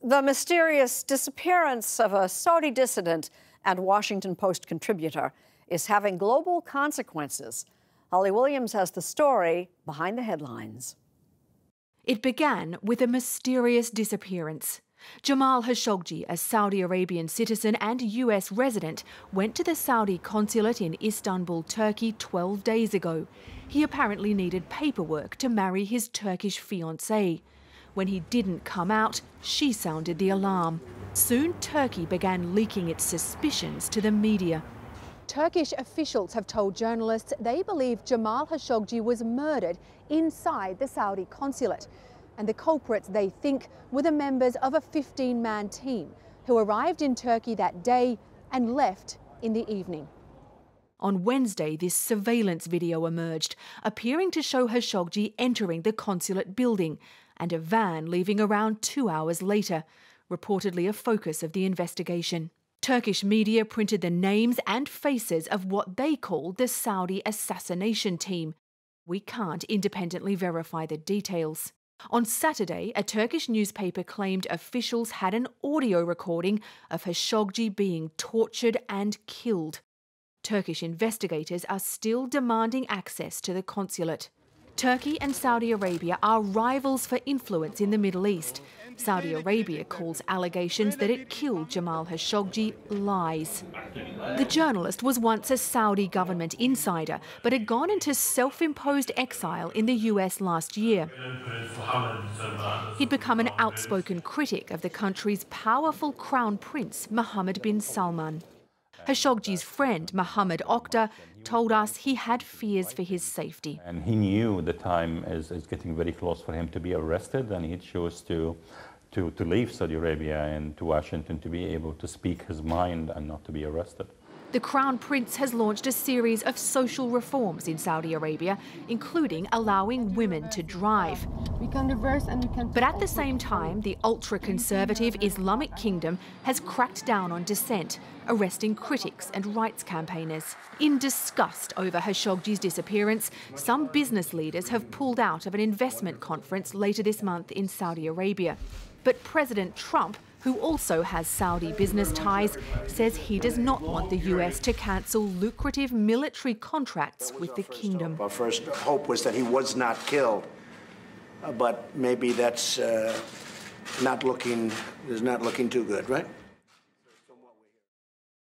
The mysterious disappearance of a Saudi dissident and Washington Post contributor is having global consequences. Holly Williams has the story behind the headlines. It began with a mysterious disappearance. Jamal Khashoggi, a Saudi Arabian citizen and US resident, went to the Saudi consulate in Istanbul, Turkey 12 days ago. He apparently needed paperwork to marry his Turkish fiancée. When he didn't come out, she sounded the alarm. Soon Turkey began leaking its suspicions to the media. Turkish officials have told journalists they believe Jamal Khashoggi was murdered inside the Saudi consulate. And the culprits, they think, were the members of a 15-man team who arrived in Turkey that day and left in the evening. On Wednesday, this surveillance video emerged, appearing to show Khashoggi entering the consulate building and a van leaving around 2 hours later, reportedly a focus of the investigation. Turkish media printed the names and faces of what they called the Saudi assassination team. We can't independently verify the details. On Saturday, a Turkish newspaper claimed officials had an audio recording of Khashoggi being tortured and killed. Turkish investigators are still demanding access to the consulate. Turkey and Saudi Arabia are rivals for influence in the Middle East. Saudi Arabia calls allegations that it killed Jamal Khashoggi lies. The journalist was once a Saudi government insider, but had gone into self-imposed exile in the US last year. He'd become an outspoken critic of the country's powerful crown prince, Mohammed bin Salman. Khashoggi's friend, Mohammed, told us he had fears for his safety. And he knew the time is getting very close for him to be arrested, and he chose to leave Saudi Arabia and to Washington to be able to speak his mind and not to be arrested. The Crown Prince has launched a series of social reforms in Saudi Arabia, including allowing women to drive. We can reverse and we can... But at the same time, the ultra-conservative Islamic kingdom has cracked down on dissent, arresting critics and rights campaigners. In disgust over Khashoggi's disappearance, some business leaders have pulled out of an investment conference later this month in Saudi Arabia. But President Trump, who also has Saudi business ties, says he does not want the US to cancel lucrative military contracts with the kingdom. Our first hope was that he was not killed, but maybe that's not looking too good, right?